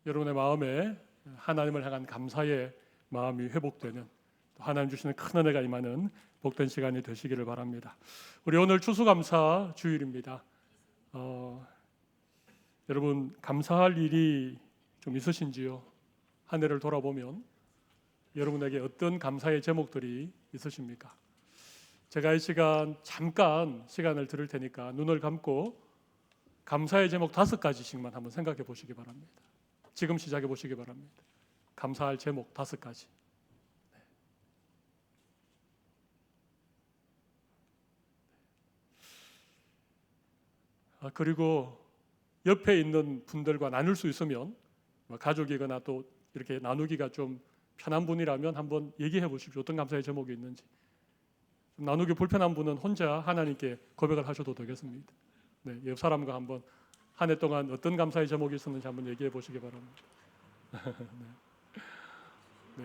여러분의 마음에 하나님을 향한 감사의 마음이 회복되는, 또 하나님 주시는 큰 은혜가 임하는 복된 시간이 되시기를 바랍니다. 우리 오늘 추수감사 주일입니다. 여러분 감사할 일이 좀 있으신지요? 한 해를 돌아보면 여러분에게 어떤 감사의 제목들이 있으십니까? 제가 이 시간 잠깐 시간을 드릴 테니까 눈을 감고 감사의 제목 5가지씩만 한번 생각해 보시기 바랍니다. 지금 시작해 보시기 바랍니다. 감사할 제목 5가지. 그리고 옆에 있는 분들과 나눌 수 있으면, 가족이거나 또 이렇게 나누기가 좀 편한 분이라면 한번 얘기해 보십시오. 어떤 감사의 제목이 있는지. 나누기 불편한 분은 혼자 하나님께 고백을 하셔도 되겠습니다. 네, 옆 사람과 한번 한 해 동안 어떤 감사의 제목이 있었는지 한번 얘기해 보시기 바랍니다. 네.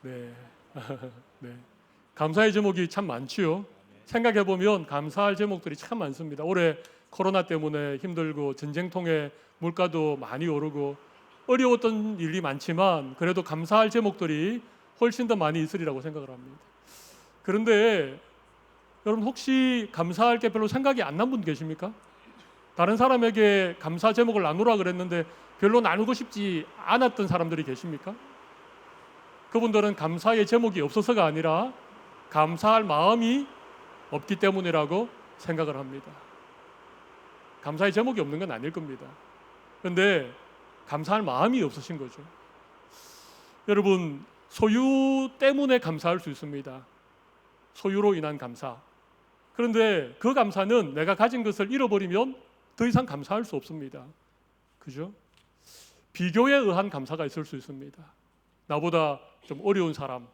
네. 네. 네. 감사의 제목이 참 많지요. 생각해 보면 감사할 제목들이 참 많습니다. 올해 코로나 때문에 힘들고 전쟁통에 물가도 많이 오르고 어려웠던 일이 많지만 그래도 감사할 제목들이 훨씬 더 많이 있으리라고 생각을 합니다. 그런데 여러분 혹시 감사할 게 별로 생각이 안 난 분 계십니까? 다른 사람에게 감사 제목을 나누라 그랬는데 별로 나누고 싶지 않았던 사람들이 계십니까? 그분들은 감사의 제목이 없어서가 아니라 감사할 마음이 없기 때문이라고 생각을 합니다. 감사의 제목이 없는 건 아닐 겁니다. 그런데 감사할 마음이 없으신 거죠. 여러분, 소유 때문에 감사할 수 있습니다. 소유로 인한 감사. 그런데 그 감사는 내가 가진 것을 잃어버리면 더 이상 감사할 수 없습니다. 그죠? 비교에 의한 감사가 있을 수 있습니다. 나보다 좀 어려운 사람,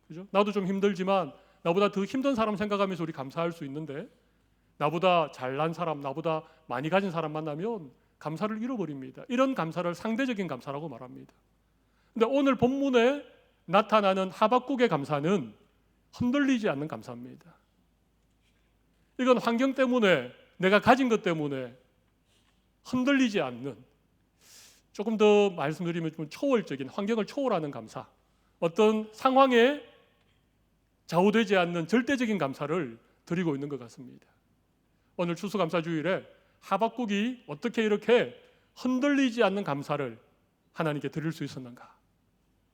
그죠? 나도 좀 힘들지만 나보다 더 힘든 사람 생각하면서 우리 감사할 수 있는데, 나보다 잘난 사람, 나보다 많이 가진 사람 만나면 감사를 잃어버립니다. 이런 감사를 상대적인 감사라고 말합니다. 근데 오늘 본문에 나타나는 하박국의 감사는 흔들리지 않는 감사입니다. 이건 환경 때문에, 내가 가진 것 때문에 흔들리지 않는, 조금 더 말씀드리면 좀 초월적인, 환경을 초월하는 감사, 어떤 상황에 좌우되지 않는 절대적인 감사를 드리고 있는 것 같습니다. 오늘 추수감사주일에 하박국이 어떻게 이렇게 흔들리지 않는 감사를 하나님께 드릴 수 있었는가,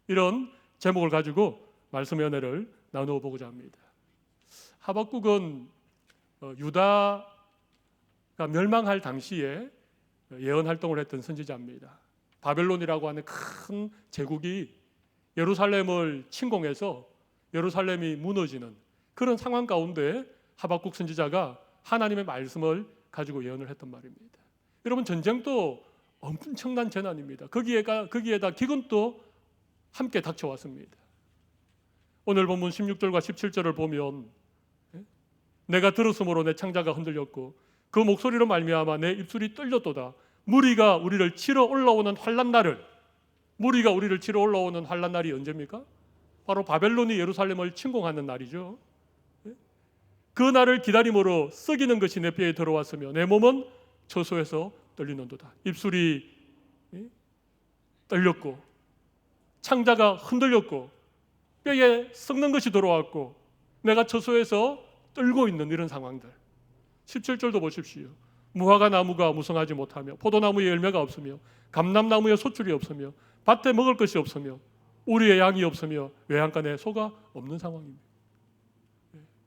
이런 제목을 가지고 말씀의 은혜를 나누어 보고자 합니다. 하박국은 유다가 멸망할 당시에 예언 활동을 했던 선지자입니다. 바벨론이라고 하는 큰 제국이 예루살렘을 침공해서 예루살렘이 무너지는 그런 상황 가운데 하박국 선지자가 하나님의 말씀을 가지고 예언을 했단 말입니다. 여러분, 전쟁도 엄청난 재난입니다. 거기에다 기근도 함께 닥쳐왔습니다. 오늘 본문 16절과 17절을 보면, 내가 들었으므로 내 창자가 흔들렸고 그 목소리로 말미암아 내 입술이 떨렸도다. 무리가 우리를 치러 올라오는 환난 날을, 무리가 우리를 치러 올라오는 환난 날이 언제입니까? 바로 바벨론이 예루살렘을 침공하는 날이죠. 그 날을 기다림으로 썩이는 것이 내 뼈에 들어왔으며 내 몸은 처소에서 떨리는도다. 입술이 떨렸고 창자가 흔들렸고 뼈에 썩는 것이 들어왔고 내가 처소에서 떨고 있는 이런 상황들. 17절도 보십시오. 무화과 나무가 무성하지 못하며 포도나무에 열매가 없으며 감람나무에 소출이 없으며 밭에 먹을 것이 없으며 우리의 양이 없으며 외양간에 소가 없는 상황입니다.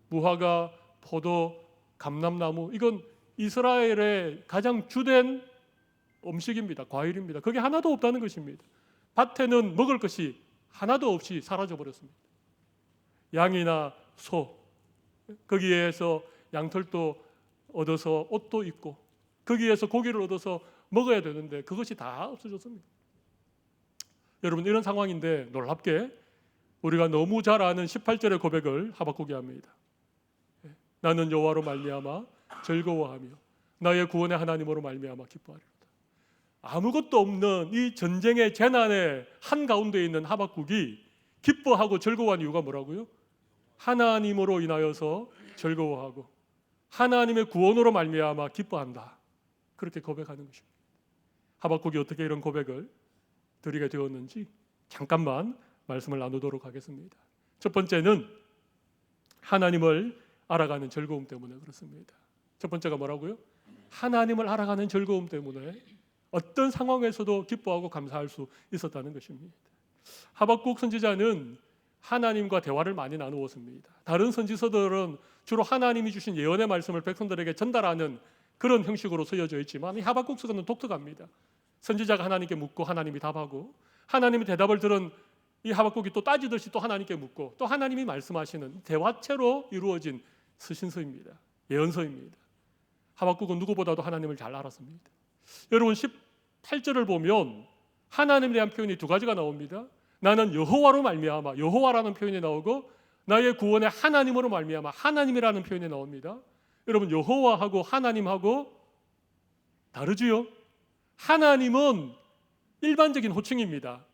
무화과, 포도, 감람나무, 이건 이스라엘의 가장 주된 음식입니다. 과일입니다. 그게 하나도 없다는 것입니다. 밭에는 먹을 것이 하나도 없이 사라져 버렸습니다. 양이나 소, 거기에서 양털도 얻어서 옷도 입고 거기에서 고기를 얻어서 먹어야 되는데 그것이 다 없어졌습니다. 여러분, 이런 상황인데 놀랍게 우리가 너무 잘 아는 18절의 고백을 하박국이 합니다. 나는 여호와로 말미암아 즐거워하며 나의 구원의 하나님으로 말미암아 기뻐하리로다. 아무것도 없는 이 전쟁의 재난의 한가운데 있는 하박국이 기뻐하고 즐거워한 이유가 뭐라고요? 하나님으로 인하여서 즐거워하고 하나님의 구원으로 말미암아 기뻐한다. 그렇게 고백하는 것입니다. 하박국이 어떻게 이런 고백을 드리게 되었는지 잠깐만 말씀을 나누도록 하겠습니다. 첫 번째는 하나님을 알아가는 즐거움 때문에 그렇습니다. 첫 번째가 뭐라고요? 하나님을 알아가는 즐거움 때문에 어떤 상황에서도 기뻐하고 감사할 수 있었다는 것입니다. 하박국 선지자는 하나님과 대화를 많이 나누었습니다. 다른 선지서들은 주로 하나님이 주신 예언의 말씀을 백성들에게 전달하는 그런 형식으로 쓰여져 있지만 이 하박국서는 독특합니다. 선지자가 하나님께 묻고 하나님이 답하고 하나님이 대답을 들은 이 하박국이 또 따지듯이 또 하나님께 묻고 또 하나님이 말씀하시는 대화체로 이루어진 서신서입니다. 예언서입니다. 하박국은 누구보다도 하나님을 잘 알았습니다. 여러분 18절을 보면 하나님에 대한 표현이 두 가지가 나옵니다. 나는 여호와로 말미암아, 여호와라는 표현이 나오고 나의 구원의 하나님으로 말미암아, 하나님이라는 표현이 나옵니다. 여러분 여호와하고 하나님하고 다르지요? 하나님은 일반적인 호칭입니다.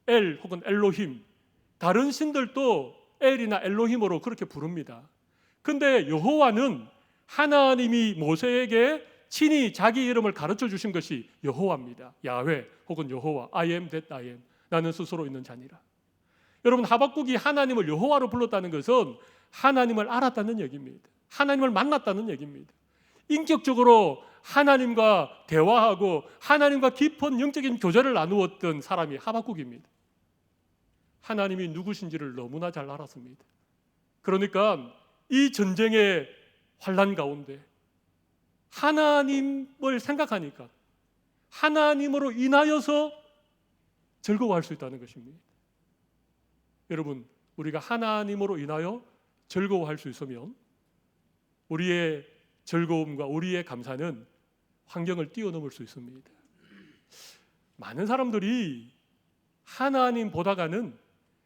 엘 혹은 엘로힘, 다른 신들도 엘이나 엘로힘으로 그렇게 부릅니다. 근데 여호와는 하나님이 모세에게 친히 자기 이름을 가르쳐 주신 것이 여호와입니다. 야훼 혹은 여호와, I am that I am, 나는 스스로 있는 자니라. 여러분 하박국이 하나님을 여호와로 불렀다는 것은 하나님을 알았다는 얘기입니다. 하나님을 만났다는 얘기입니다. 인격적으로 하나님과 대화하고 하나님과 깊은 영적인 교제를 나누었던 사람이 하박국입니다. 하나님이 누구신지를 너무나 잘 알았습니다. 그러니까 이 전쟁의 환난 가운데 하나님을 생각하니까 하나님으로 인하여서 즐거워할 수 있다는 것입니다. 여러분, 우리가 하나님으로 인하여 즐거워할 수 있으면 우리의 즐거움과 우리의 감사는 환경을 뛰어넘을 수 있습니다. 많은 사람들이 하나님보다가는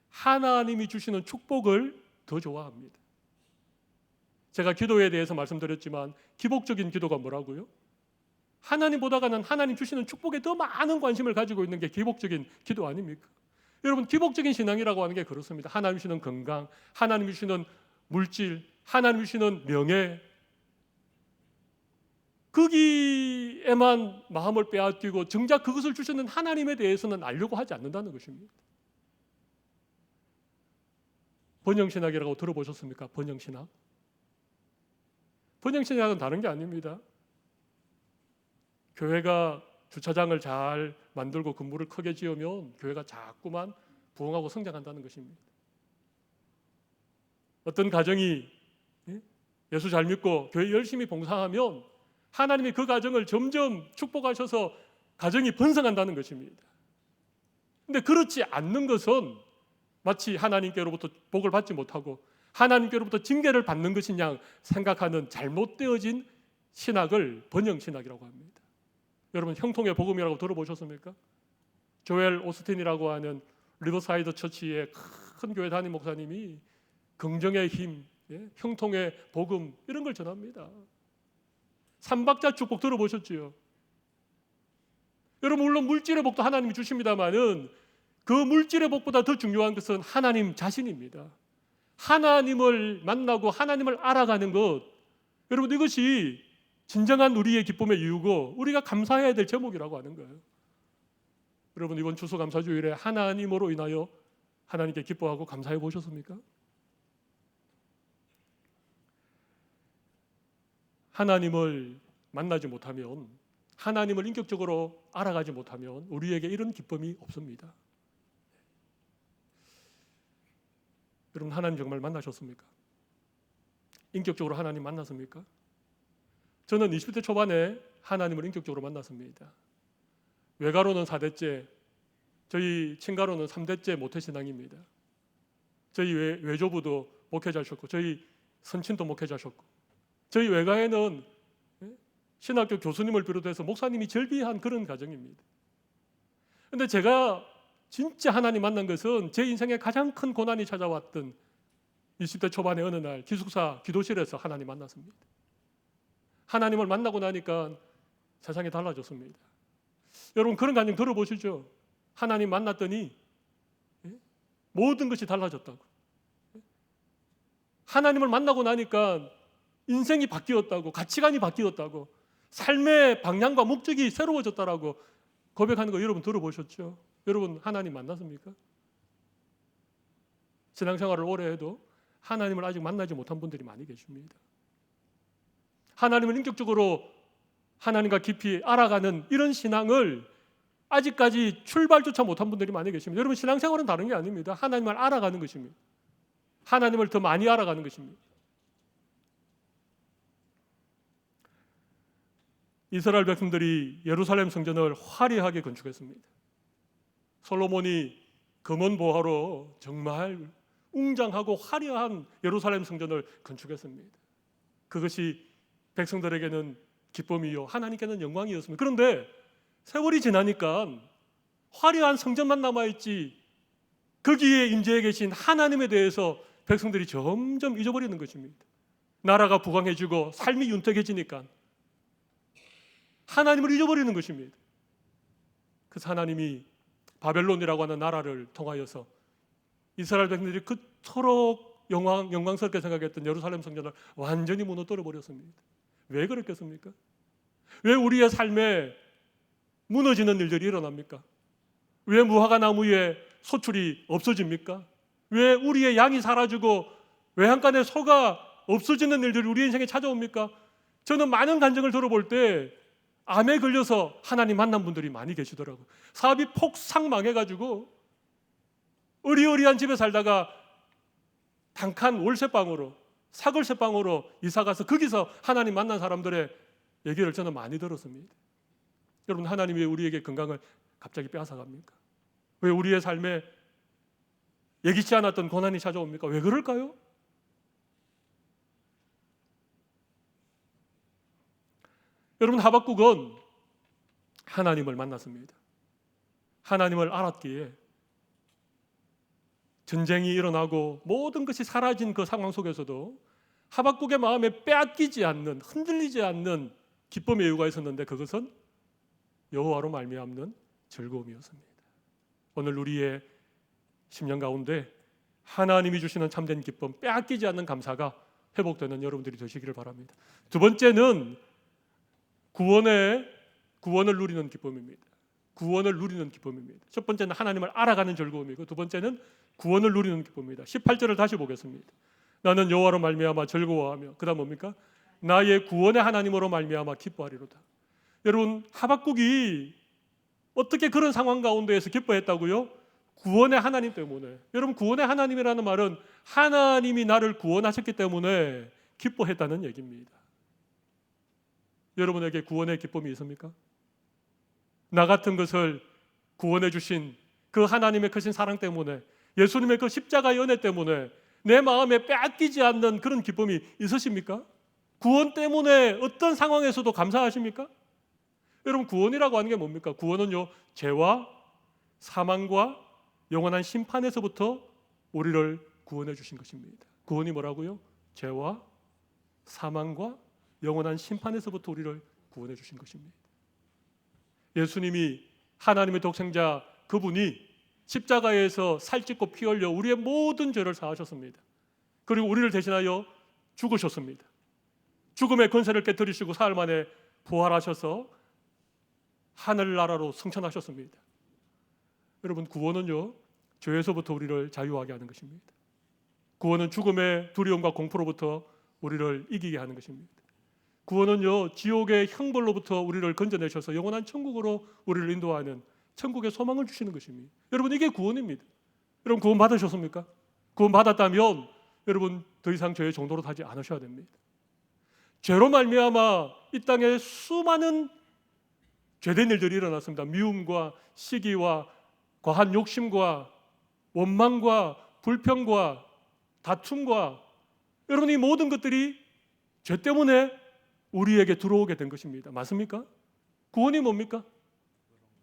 하나님이 주시는 축복을 더 좋아합니다. 제가 기도에 대해서 말씀드렸지만 기복적인 기도가 뭐라고요? 하나님보다가는 하나님 주시는 축복에 더 많은 관심을 가지고 있는 게 기복적인 기도 아닙니까? 여러분 기복적인 신앙이라고 하는 게 그렇습니다. 하나님 주시는 건강, 하나님 주시는 물질, 하나님 주시는 명예, 거기에만 마음을 빼앗기고 정작 그것을 주시는 하나님에 대해서는 알려고 하지 않는다는 것입니다. 번영신학이라고 들어보셨습니까? 번영신학. 번영신학은 다른 게 아닙니다. 교회가 주차장을 잘 만들고 건물을 크게 지으면 교회가 자꾸만 부흥하고 성장한다는 것입니다. 어떤 가정이 예수 잘 믿고 교회 열심히 봉사하면 하나님이 그 가정을 점점 축복하셔서 가정이 번성한다는 것입니다. 그런데 그렇지 않는 것은 마치 하나님께로부터 복을 받지 못하고 하나님께로부터 징계를 받는 것이냐 생각하는 잘못되어진 신학을 번영신학이라고 합니다. 여러분 형통의 복음이라고 들어보셨습니까? 조엘 오스틴이라고 하는 리버사이드 처치의 큰 교회 담임 목사님이 긍정의 힘, 형통의 복음 이런 걸 전합니다. 삼박자 축복 들어보셨지요? 여러분 물론 물질의 복도 하나님이 주십니다만은 그 물질의 복보다 더 중요한 것은 하나님 자신입니다. 하나님을 만나고 하나님을 알아가는 것, 여러분 이것이 진정한 우리의 기쁨의 이유고 우리가 감사해야 될 제목이라고 하는 거예요. 여러분 이번 추수감사주일에 하나님으로 인하여 하나님께 기뻐하고 감사해 보셨습니까? 하나님을 만나지 못하면, 하나님을 인격적으로 알아가지 못하면 우리에게 이런 기쁨이 없습니다. 여러분 하나님 정말 만나셨습니까? 인격적으로 하나님 만났습니까? 저는 20대 초반에 하나님을 인격적으로 만났습니다. 외가로는 4대째, 저희 친가로는 3대째 모태신앙입니다. 저희 외조부도 목회자셨고 저희 선친도 목회자셨고 저희 외가에는 신학교 교수님을 비롯해서 목사님이 절비한 그런 가정입니다. 그런데 제가 진짜 하나님 만난 것은 제 인생에 가장 큰 고난이 찾아왔던 20대 초반의 어느 날 기숙사 기도실에서 하나님 만났습니다. 하나님을 만나고 나니까 세상이 달라졌습니다. 여러분 그런 간증 들어보시죠? 하나님 만났더니 모든 것이 달라졌다고. 하나님을 만나고 나니까 인생이 바뀌었다고, 가치관이 바뀌었다고, 삶의 방향과 목적이 새로워졌다라고 고백하는 거 여러분 들어보셨죠? 여러분 하나님 만났습니까? 신앙생활을 오래 해도 하나님을 아직 만나지 못한 분들이 많이 계십니다. 하나님을 인격적으로 하나님과 깊이 알아가는 이런 신앙을 아직까지 출발조차 못한 분들이 많이 계십니다. 여러분 신앙생활은 다른 게 아닙니다. 하나님을 알아가는 것입니다. 하나님을 더 많이 알아가는 것입니다. 이스라엘 백성들이 예루살렘 성전을 화려하게 건축했습니다. 솔로몬이 금원 보화로 정말 웅장하고 화려한 예루살렘 성전을 건축했습니다. 그것이 백성들에게는 기쁨이요 하나님께는 영광이었습니다. 그런데 세월이 지나니까 화려한 성전만 남아있지 거기에 임재해 계신 하나님에 대해서 백성들이 점점 잊어버리는 것입니다. 나라가 부강해지고 삶이 윤택해지니까 하나님을 잊어버리는 것입니다. 그래서 하나님이 바벨론이라고 하는 나라를 통하여서 이스라엘 백성들이 그토록 영광스럽게 생각했던 예루살렘 성전을 완전히 무너뜨려 버렸습니다. 왜 그랬겠습니까? 왜 우리의 삶에 무너지는 일들이 일어납니까? 왜 무화과 나무에 소출이 없어집니까? 왜 우리의 양이 사라지고 외양간에 소가 없어지는 일들이 우리 인생에 찾아옵니까? 저는 많은 간증을 들어볼 때 암에 걸려서 하나님 만난 분들이 많이 계시더라고요. 사업이 폭삭 망해가지고 어리어리한 집에 살다가 단칸 월세방으로 사골세방으로 이사가서 거기서 하나님 만난 사람들의 얘기를 저는 많이 들었습니다. 여러분 하나님이 왜 우리에게 건강을 갑자기 빼앗아갑니까? 왜 우리의 삶에 예기치 않았던 고난이 찾아옵니까? 왜 그럴까요? 여러분 하박국은 하나님을 만났습니다. 하나님을 알았기에 전쟁이 일어나고 모든 것이 사라진 그 상황 속에서도 하박국의 마음에 빼앗기지 않는 흔들리지 않는 기쁨의 이유가 있었는데 그것은 여호와로 말미암는 즐거움이었습니다. 오늘 우리의 심령 가운데 하나님이 주시는 참된 기쁨, 빼앗기지 않는 감사가 회복되는 여러분들이 되시기를 바랍니다. 두 번째는 구원을 누리는 기쁨입니다. 구원을 누리는 기쁨입니다. 첫 번째는 하나님을 알아가는 즐거움이고 두 번째는 구원을 누리는 기쁨입니다. 18절을 다시 보겠습니다. 나는 여호와로 말미암아 즐거워하며 그다음 뭡니까? 나의 구원의 하나님으로 말미암아 기뻐하리로다. 여러분 하박국이 어떻게 그런 상황 가운데에서 기뻐했다고요? 구원의 하나님 때문에. 여러분 구원의 하나님이라는 말은 하나님이 나를 구원하셨기 때문에 기뻐했다는 얘기입니다. 여러분에게 구원의 기쁨이 있습니까? 나 같은 것을 구원해 주신 그 하나님의 크신 사랑 때문에 예수님의 그 십자가의 은혜 때문에 내 마음에 빼앗기지 않는 그런 기쁨이 있으십니까? 구원 때문에 어떤 상황에서도 감사하십니까? 여러분 구원이라고 하는 게 뭡니까? 구원은요 죄와 사망과 영원한 심판에서부터 우리를 구원해 주신 것입니다. 구원이 뭐라고요? 죄와 사망과 영원한 심판에서부터 우리를 구원해 주신 것입니다. 예수님이 하나님의 독생자 그분이 십자가에서 살찢고 피 흘려 우리의 모든 죄를 사하셨습니다. 그리고 우리를 대신하여 죽으셨습니다. 죽음의 권세를 깨뜨리시고 사흘 만에 부활하셔서 하늘나라로 승천하셨습니다. 여러분 구원은요 죄에서부터 우리를 자유하게 하는 것입니다. 구원은 죽음의 두려움과 공포로부터 우리를 이기게 하는 것입니다. 구원은요 지옥의 형벌로부터 우리를 건져내셔서 영원한 천국으로 우리를 인도하는 천국의 소망을 주시는 것입니다. 여러분 이게 구원입니다. 여러분 구원 받으셨습니까? 구원 받았다면 여러분 더 이상 죄의 정도로 하지 않으셔야 됩니다. 죄로 말미암아 이 땅에 수많은 죄된 일들이 일어났습니다. 미움과 시기와 과한 욕심과 원망과 불평과 다툼과 여러분 이 모든 것들이 죄 때문에 우리에게 들어오게 된 것입니다. 맞습니까? 구원이 뭡니까?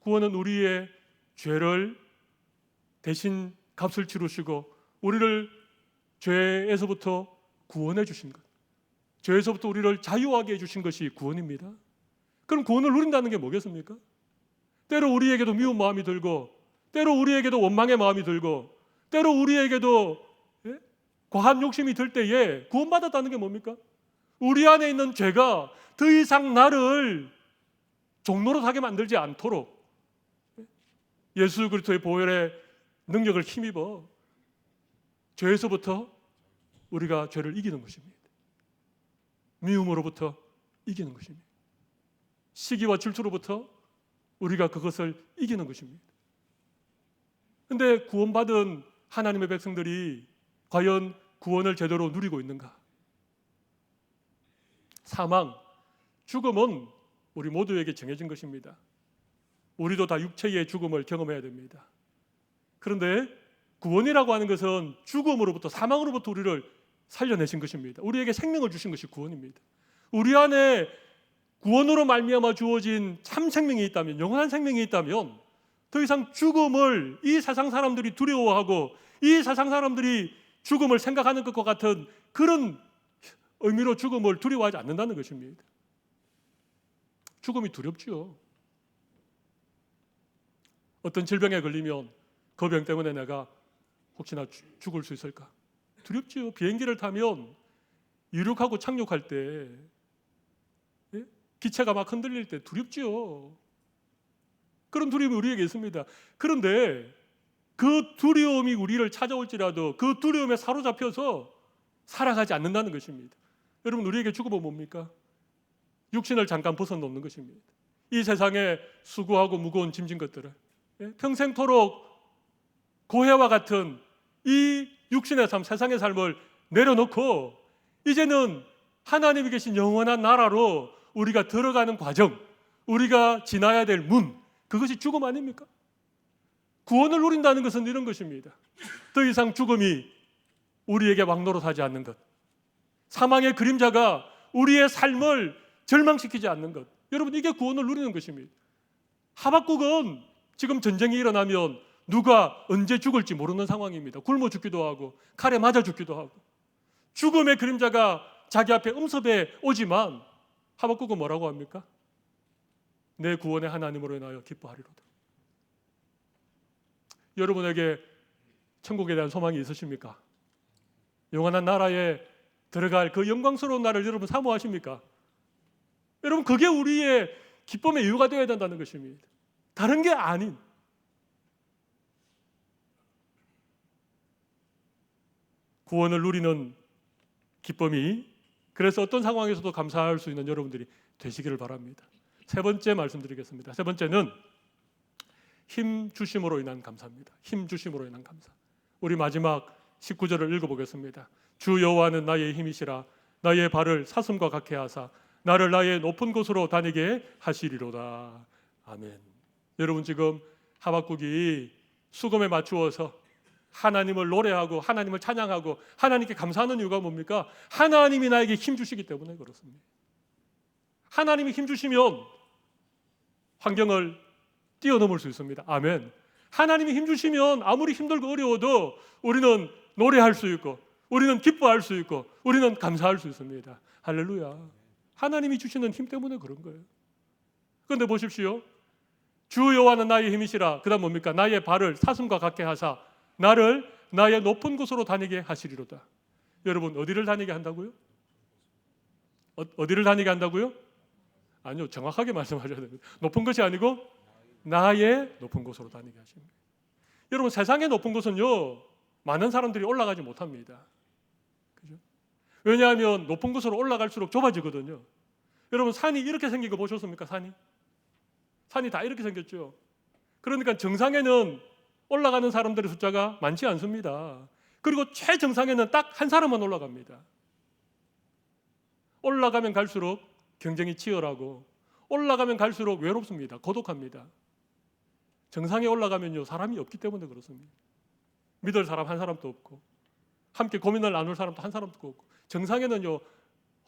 구원은 우리의 죄를 대신 값을 치르시고 우리를 죄에서부터 구원해 주신 것, 죄에서부터 우리를 자유하게 해주신 것이 구원입니다. 그럼 구원을 누린다는 게 뭐겠습니까? 때로 우리에게도 미운 마음이 들고 때로 우리에게도 원망의 마음이 들고 때로 우리에게도 과한 욕심이 들 때에 구원받았다는 게 뭡니까? 우리 안에 있는 죄가 더 이상 나를 종노릇하게 만들지 않도록 예수 그리스도의 보혈의 능력을 힘입어 죄에서부터 우리가 죄를 이기는 것입니다. 미움으로부터 이기는 것입니다. 시기와 질투로부터 우리가 그것을 이기는 것입니다. 그런데 구원받은 하나님의 백성들이 과연 구원을 제대로 누리고 있는가? 사망, 죽음은 우리 모두에게 정해진 것입니다. 우리도 다 육체의 죽음을 경험해야 됩니다. 그런데 구원이라고 하는 것은 죽음으로부터, 사망으로부터 우리를 살려내신 것입니다. 우리에게 생명을 주신 것이 구원입니다. 우리 안에 구원으로 말미암아 주어진 참 생명이 있다면, 영원한 생명이 있다면 더 이상 죽음을 이 세상 사람들이 두려워하고 이 세상 사람들이 죽음을 생각하는 것과 같은 그런 의미로 죽음을 두려워하지 않는다는 것입니다. 죽음이 두렵지요. 어떤 질병에 걸리면 그 병 때문에 내가 혹시나 죽을 수 있을까? 두렵지요. 비행기를 타면 이륙하고 착륙할 때 기체가 막 흔들릴 때 두렵지요. 그런 두려움이 우리에게 있습니다. 그런데 그 두려움이 우리를 찾아올지라도 그 두려움에 사로잡혀서 살아가지 않는다는 것입니다. 여러분, 우리에게 죽음은 뭡니까? 육신을 잠깐 벗어놓는 것입니다. 이 세상에 수고하고 무거운 짐진 것들을 평생토록 고해와 같은 이 육신의 삶, 세상의 삶을 내려놓고 이제는 하나님이 계신 영원한 나라로 우리가 들어가는 과정, 우리가 지나야 될 문, 그것이 죽음 아닙니까? 구원을 누린다는 것은 이런 것입니다. 더 이상 죽음이 우리에게 왕노릇하지 않는 것, 사망의 그림자가 우리의 삶을 절망시키지 않는 것, 여러분, 이게 구원을 누리는 것입니다. 하박국은 지금 전쟁이 일어나면 누가 언제 죽을지 모르는 상황입니다. 굶어 죽기도 하고 칼에 맞아 죽기도 하고 죽음의 그림자가 자기 앞에 음습해 오지만 하박국은 뭐라고 합니까? 내 구원의 하나님으로 인하여 기뻐하리로다. 여러분에게 천국에 대한 소망이 있으십니까? 영원한 나라에 들어갈 그 영광스러운 날을 여러분 사모하십니까? 여러분, 그게 우리의 기쁨의 이유가 되어야 된다는 것입니다. 다른 게 아닌. 구원을 누리는 기쁨이 그래서 어떤 상황에서도 감사할 수 있는 여러분들이 되시기를 바랍니다. 세 번째 말씀드리겠습니다. 세 번째는 힘 주심으로 인한 감사입니다. 힘 주심으로 인한 감사. 우리 마지막 19절을 읽어보겠습니다. 주 여호와는 나의 힘이시라. 나의 발을 사슴과 같게 하사 나를 나의 높은 곳으로 다니게 하시리로다. 아멘. 여러분, 지금 하박국이 수금에 맞추어서 하나님을 노래하고 하나님을 찬양하고 하나님께 감사하는 이유가 뭡니까? 하나님이 나에게 힘 주시기 때문에 그렇습니다. 하나님이 힘 주시면 환경을 뛰어넘을 수 있습니다. 아멘. 하나님이 힘 주시면 아무리 힘들고 어려워도 우리는 노래할 수 있고 우리는 기뻐할 수 있고 우리는 감사할 수 있습니다. 할렐루야. 하나님이 주시는 힘 때문에 그런 거예요. 그런데 보십시오. 주 여호와는 나의 힘이시라. 그 다음 뭡니까? 나의 발을 사슴과 같게 하사 나를 나의 높은 곳으로 다니게 하시리로다. 여러분, 어디를 다니게 한다고요? 어디를 다니게 한다고요? 아니요, 정확하게 말씀하셔야 됩니다. 높은 것이 아니고 나의 높은 곳으로 다니게 하십니다. 여러분, 세상의 높은 곳은요 많은 사람들이 올라가지 못합니다. 그죠? 왜냐하면 높은 곳으로 올라갈수록 좁아지거든요. 여러분, 산이 이렇게 생긴 거 보셨습니까? 산이 다 이렇게 생겼죠. 그러니까 정상에는 올라가는 사람들의 숫자가 많지 않습니다. 그리고 최정상에는 딱 한 사람만 올라갑니다. 올라가면 갈수록 경쟁이 치열하고 올라가면 갈수록 외롭습니다. 고독합니다. 정상에 올라가면요 사람이 없기 때문에 그렇습니다. 믿을 사람 한 사람도 없고 함께 고민을 나눌 사람도 한 사람도 없고 정상에는요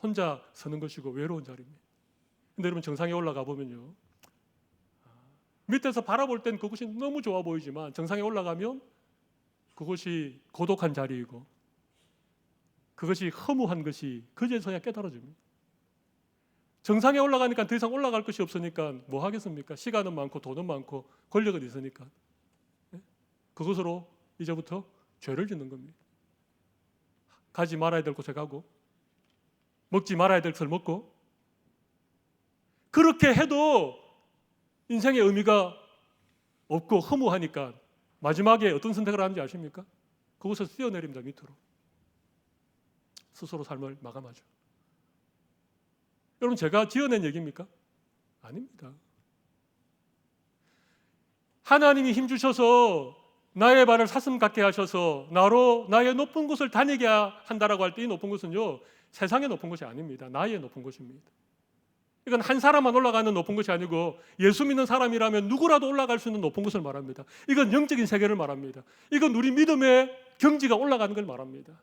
혼자 서는 것이고 외로운 자리입니다. 근데 여러분, 정상에 올라가 보면요 밑에서 바라볼 땐 그것이 너무 좋아 보이지만 정상에 올라가면 그것이 고독한 자리이고 그것이 허무한 것이 그제서야 깨달아집니다. 정상에 올라가니까 더 이상 올라갈 것이 없으니까 뭐 하겠습니까? 시간은 많고 돈은 많고 권력은 있으니까 그것으로 이제부터 죄를 짓는 겁니다. 가지 말아야 될 곳에 가고 먹지 말아야 될 것을 먹고, 그렇게 해도 인생의 의미가 없고 허무하니까 마지막에 어떤 선택을 하는지 아십니까? 그곳에서 뛰어내립니다. 밑으로. 스스로 삶을 마감하죠. 여러분, 제가 지어낸 얘기입니까? 아닙니다. 하나님이 힘주셔서 나의 발을 사슴 같게 하셔서 나로 나의 높은 곳을 다니게 한다라고 할 때 이 높은 곳은요, 세상의 높은 곳이 아닙니다. 나의 높은 곳입니다. 이건 한 사람만 올라가는 높은 곳이 아니고 예수 믿는 사람이라면 누구라도 올라갈 수 있는 높은 곳을 말합니다. 이건 영적인 세계를 말합니다. 이건 우리 믿음의 경지가 올라가는 걸 말합니다.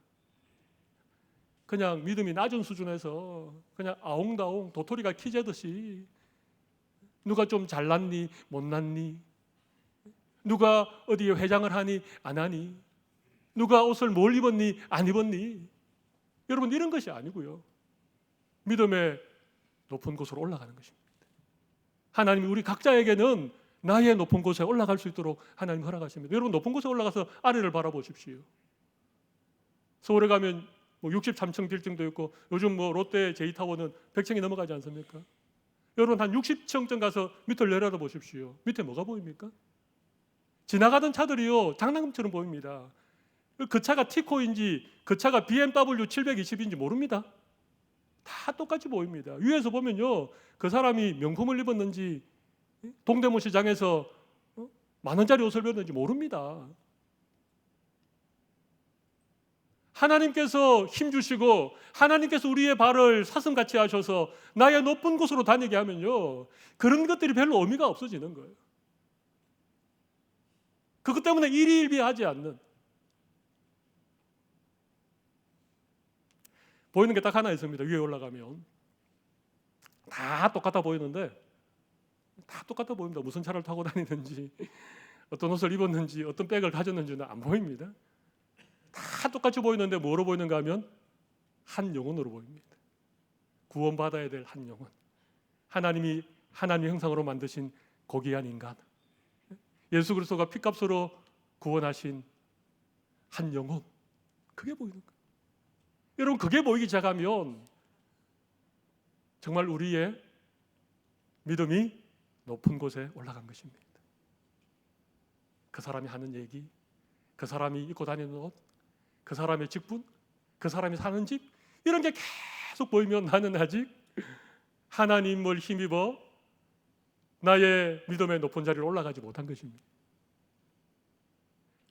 그냥 믿음이 낮은 수준에서 그냥 아웅다웅 도토리가 키 재듯이 누가 좀 잘났니 못났니, 누가 어디에 회장을 하니 안 하니, 누가 옷을 뭘 입었니 안 입었니, 여러분 이런 것이 아니고요. 믿음의 높은 곳으로 올라가는 것입니다. 하나님이 우리 각자에게는 나의 높은 곳에 올라갈 수 있도록 하나님 허락하십니다. 여러분 높은 곳에 올라가서 아래를 바라보십시오. 서울에 가면 63층 빌딩도 있고 요즘 롯데 J타워는 100층이 넘어가지 않습니까? 여러분 한 60층쯤 가서 밑을 내려다 보십시오. 밑에 뭐가 보입니까? 지나가던 차들이요 장난감처럼 보입니다. 그 차가 티코인지 그 차가 BMW 720인지 모릅니다. 다 똑같이 보입니다. 위에서 보면요 그 사람이 명품을 입었는지 동대문 시장에서 만 원짜리 옷을 입었는지 모릅니다. 하나님께서 힘주시고 하나님께서 우리의 발을 사슴같이 하셔서 나의 높은 곳으로 다니게 하면요 그런 것들이 별로 의미가 없어지는 거예요. 그것 때문에 일희일비하지 않는, 보이는 게 딱 하나 있습니다. 위에 올라가면 다 똑같아 보이는데, 다 똑같아 보입니다. 무슨 차를 타고 다니는지, 어떤 옷을 입었는지, 어떤 백을 가졌는지는 안 보입니다. 다 똑같이 보이는데 뭐로 보이는가 하면 한 영혼으로 보입니다. 구원받아야 될 한 영혼, 하나님이 하나님의 형상으로 만드신 고귀한 인간, 예수 그리스도가 피값으로 구원하신 한 영혼, 그게 보이는 거예요. 여러분 그게 보이기 시작하면 정말 우리의 믿음이 높은 곳에 올라간 것입니다. 그 사람이 하는 얘기, 그 사람이 입고 다니는 옷, 그 사람의 직분, 그 사람이 사는 집, 이런 게 계속 보이면 나는 아직 하나님을 힘입어 나의 믿음의 높은 자리로 올라가지 못한 것입니다.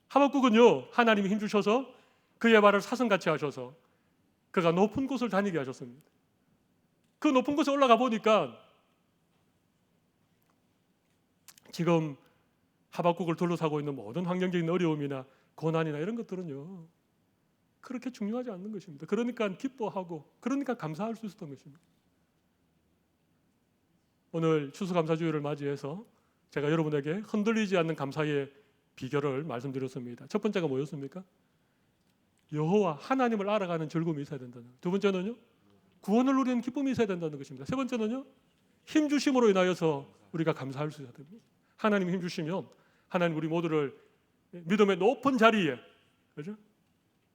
하박국은요 하나님이 힘주셔서 그의 발을 사슴같이 하셔서 그가 높은 곳을 다니게 하셨습니다. 그 높은 곳에 올라가 보니까 지금 하박국을 둘러싸고 있는 모든 환경적인 어려움이나 고난이나 이런 것들은요 그렇게 중요하지 않는 것입니다. 그러니까 기뻐하고, 그러니까 감사할 수 있었던 것입니다. 오늘 추수감사주일을 맞이해서 제가 여러분에게 흔들리지 않는 감사의 비결을 말씀드렸습니다. 첫 번째가 뭐였습니까? 여호와 하나님을 알아가는 즐거움이 있어야 된다는 것. 두 번째는요 구원을 누리는 기쁨이 있어야 된다는 것입니다. 세 번째는요 힘주심으로 인하여서 우리가 감사할 수 있어야 됩니다. 하나님 힘주시면 하나님 우리 모두를 믿음의 높은 자리에, 그렇죠?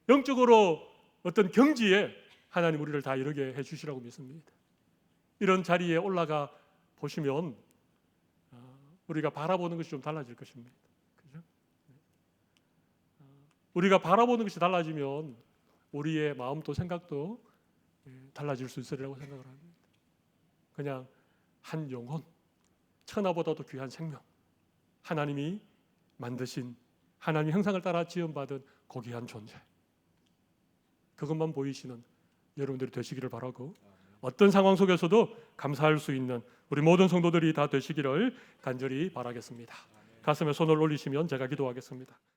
영적으로 어떤 경지에 하나님 우리를 다 이르게 해주시라고 믿습니다. 이런 자리에 올라가 보시면 우리가 바라보는 것이 좀 달라질 것입니다. 그렇죠? 우리가 바라보는 것이 달라지면 우리의 마음도 생각도 달라질 수 있으리라고 생각을 합니다. 그냥 한 영혼, 천하보다도 귀한 생명, 하나님이 만드신 하나님의 형상을 따라 지음받은 고귀한 존재, 그것만 보이시는 여러분들이 되시기를 바라고, 어떤 상황 속에서도 감사할 수 있는 우리 모든 성도들이 다 되시기를 간절히 바라겠습니다. 가슴에 손을 올리시면 제가 기도하겠습니다.